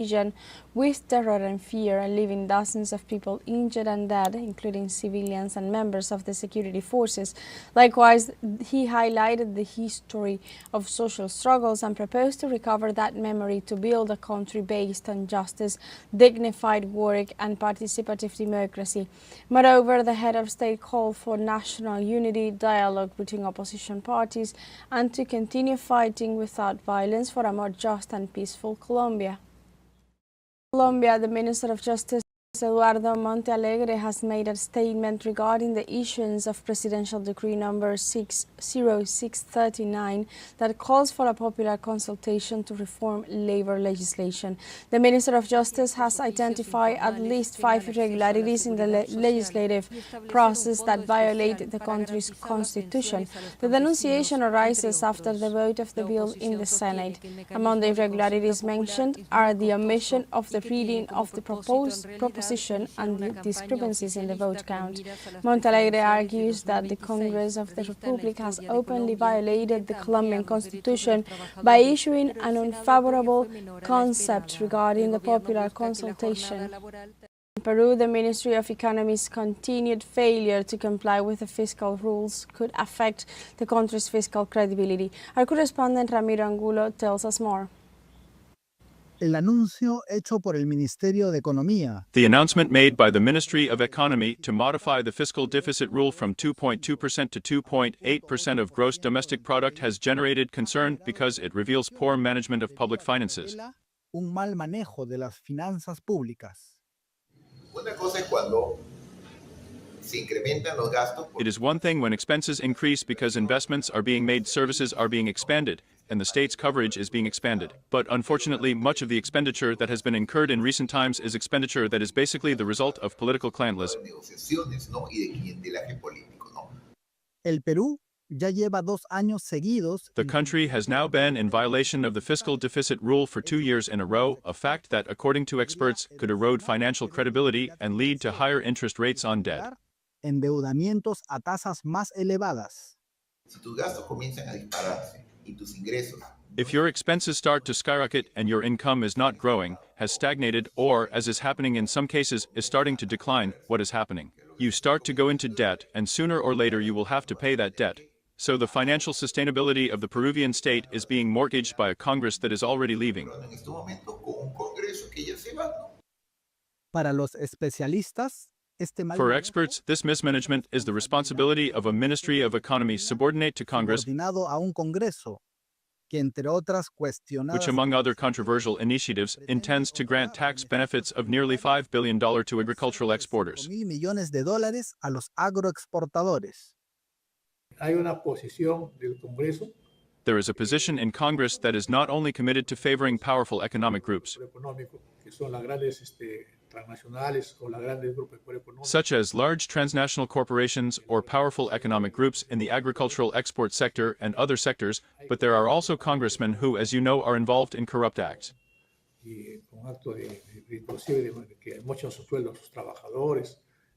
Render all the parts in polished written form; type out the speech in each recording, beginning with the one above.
region with terror and fear, leaving dozens of people injured and dead, including civilians and members of the security forces. Likewise, he highlighted the history of social struggles and proposed to recover that memory to build a country based on justice, dignified work and participative democracy. Moreover, the head of state called for national unity, dialogue between opposition parties, and to continue fighting without violence for a more just and peaceful Colombia. Colombia, the Minister of Justice Eduardo Montealegre has made a statement regarding the issuance of Presidential Decree number 60639 that calls for a popular consultation to reform labor legislation. The Minister of Justice has identified at least 5 irregularities in the legislative process that violate the country's constitution. The denunciation arises after the vote of the bill in the Senate. Among the irregularities mentioned are the omission of the reading of the proposed proposition and the discrepancies in the vote count. Montealegre argues that the Congress of the Republic has openly violated the Colombian Constitution by issuing an unfavorable concept regarding the popular consultation. In Peru, the Ministry of Economy's continued failure to comply with the fiscal rules could affect the country's fiscal credibility. Our correspondent Ramiro Angulo tells us more. El anuncio hecho por el Ministerio de Economía. The announcement made by the Ministry of Economy to modify the fiscal deficit rule from 2.2% to 2.8% of gross domestic product has generated concern because it reveals poor management of public finances. Un mal manejo de las finanzas públicas. It is one thing when expenses increase because investments are being made, services are being expanded, and the state's coverage is being expanded. But unfortunately, much of the expenditure that has been incurred in recent times is expenditure that is basically the result of political clientelism. El Perú ya lleva 2 años seguidos. The country has now been in violation of the fiscal deficit rule for 2 years in a row, a fact that, according to experts, could erode financial credibility and lead to higher interest rates on debt. Endeudamientos a tasas más elevadas. If your expenses start to skyrocket and your income is not growing, has stagnated, or, as is happening in some cases, is starting to decline, what is happening? You start to go into debt, and sooner or later you will have to pay that debt. So the financial sustainability of the Peruvian state is being mortgaged by a Congress that is already leaving. Para los especialistas, for experts, this mismanagement is the responsibility of a Ministry of Economy subordinate to Congress, which, among other controversial initiatives, intends to grant tax benefits of nearly $5 billion to agricultural exporters. There is a position in Congress that is not only committed to favoring powerful economic groups, such as large transnational corporations or powerful economic groups in the agricultural export sector and other sectors, but there are also congressmen who, as you know, are involved in corrupt acts.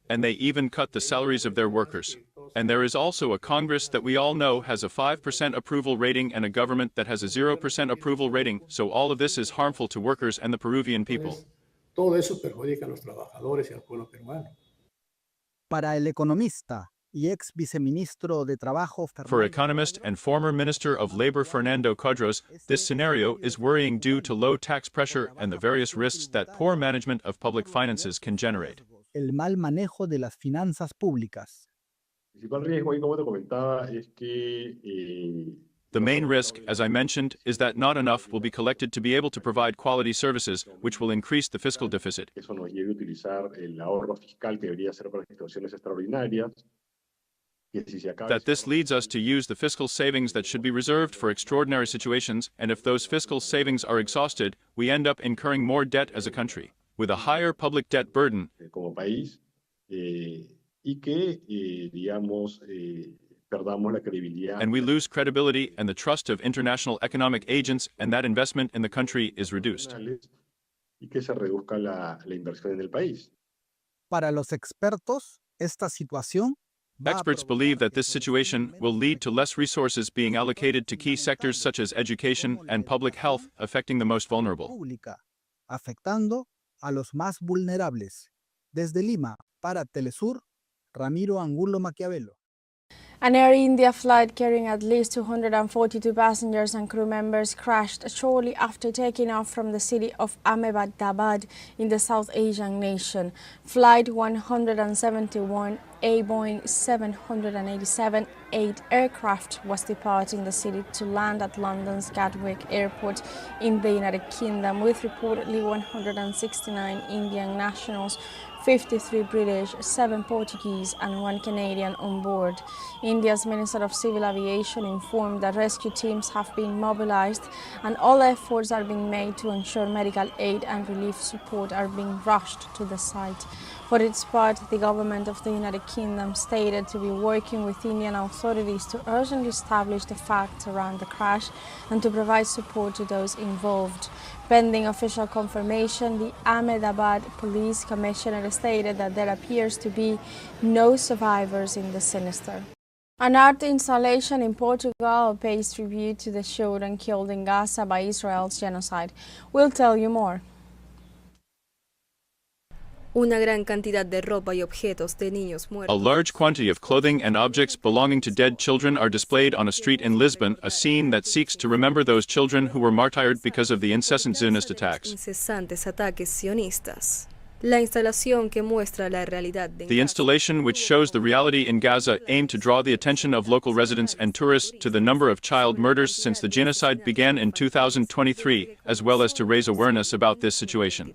And they even cut the salaries of their workers. And there is also a Congress that we all know has a 5% approval rating and a government that has a 0% approval rating, so all of this is harmful to workers and the Peruvian people. Todo eso perjudica a los trabajadores y al pueblo peruano. Para el economista y ex viceministro de Trabajo, for economist and former Minister of Labor Fernando Codros, this scenario is worrying due to low tax pressure and the various risks that poor management of public finances can generate. El mal manejo de las finanzas públicas. The main risk, as I mentioned, is that not enough will be collected to be able to provide quality services, which will increase the fiscal deficit. That this leads us to use the fiscal savings that should be reserved for extraordinary situations, and if those fiscal savings are exhausted, we end up incurring more debt as a country, with a higher public debt burden. And we lose credibility and the trust of international economic agents, and that investment in the country is reduced. Para los expertos, esta situación Experts believe that this situation will lead to less resources being allocated to key sectors such as education and public health, affecting the most vulnerable. afectando a los más vulnerables. Desde Lima, para Telesur, Ramiro Angulo Maquiavelo. An Air India flight carrying at least 242 passengers and crew members crashed shortly after taking off from the city of Ahmedabad in the South Asian nation. Flight 171, a Boeing 787-8 aircraft was departing the city to land at London's Gatwick Airport in the United Kingdom with reportedly 169 Indian nationals, 53 British, 7 Portuguese and 1 Canadian on board. India's Minister of Civil Aviation informed that rescue teams have been mobilized and all efforts are being made to ensure medical aid and relief support are being rushed to the site. For its part, the government of the United Kingdom stated to be working with Indian authorities to urgently establish the facts around the crash and to provide support to those involved. Pending official confirmation, the Ahmedabad Police Commissioner stated that there appears to be no survivors in the sinister. An art installation in Portugal pays tribute to the children killed in Gaza by Israel's genocide. We'll tell you more. Una gran cantidad de ropa y objetos de niños A muertos. large quantity of clothing and objects belonging to dead children are displayed on a street in Lisbon, a scene that seeks to remember those children who were martyred because of the incessant Zionist attacks. Incesantes ataques sionistas. La instalación que muestra la realidad de The installation, which shows the reality in Gaza, aimed to draw the attention of local residents and tourists to the number of child murders since the genocide began in 2023, as well as to raise awareness about this situation.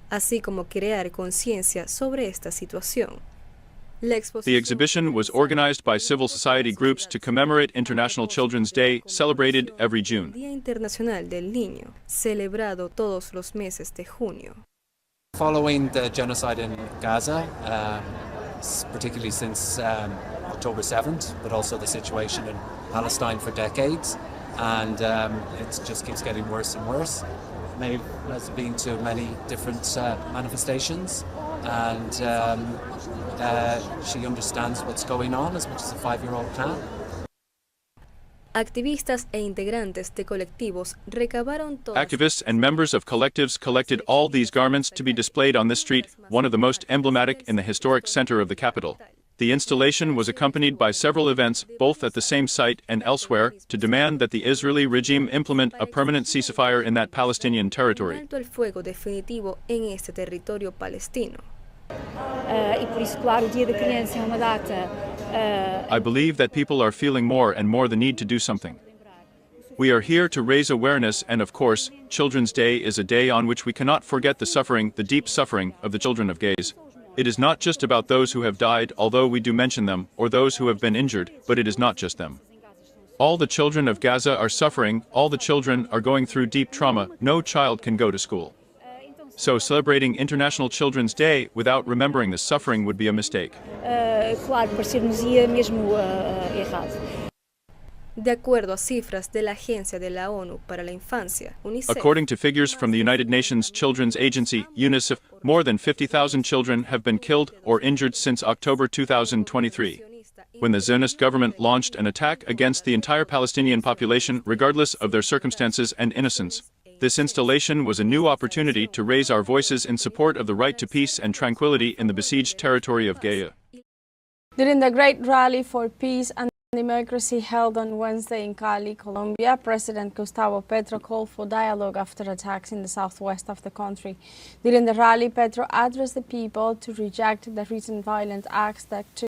Así como crear conciencia sobre esta situación. The exhibition was organized by civil society groups to commemorate International Children's Day, celebrated every June. Día Internacional del Niño, celebrado todos los meses de junio. Following the genocide in Gaza, particularly since October 7th, but also the situation in Palestine for decades, and it just keeps getting worse and worse. May has been to many different manifestations, and she understands what's going on as much as a 5-year-old can. Activistas e integrantes de colectivos recabaron todas. Activists and members of collectives collected all these garments to be displayed on this street, one of the most emblematic in the historic center of the capital. The installation was accompanied by several events, both at the same site and elsewhere, to demand that the Israeli regime implement a permanent ceasefire in that Palestinian territory. Alto el fuego definitivo en este territorio palestino. E por isso, claro, o Dia da Criança é uma data. I believe that people are feeling more and more the need to do something. We are here to raise awareness, and of course, Children's Day is a day on which we cannot forget the suffering, the deep suffering, of the children of Gaza. It is not just about those who have died, although we do mention them, or those who have been injured, but it is not just them. All the children of Gaza are suffering, all the children are going through deep trauma, no child can go to school. So celebrating International Children's Day without remembering the suffering would be a mistake. Claro, parecer-nos-ia mesmo errado. De acuerdo a cifras de la Agencia de la ONU para la Infancia, UNICEF, According to figures from the United Nations Children's Agency, UNICEF, more than 50,000 children have been killed or injured since October 2023, when the Zionist government launched an attack against the entire Palestinian population regardless of their circumstances and innocence. This installation was a new opportunity to raise our voices in support of the right to peace and tranquility in the besieged territory of Gaza. During the Great Rally for Peace and Democracy held on Wednesday in Cali, Colombia, President Gustavo Petro called for dialogue after attacks in the southwest of the country. During the rally, Petro addressed the people to reject the recent violent acts that took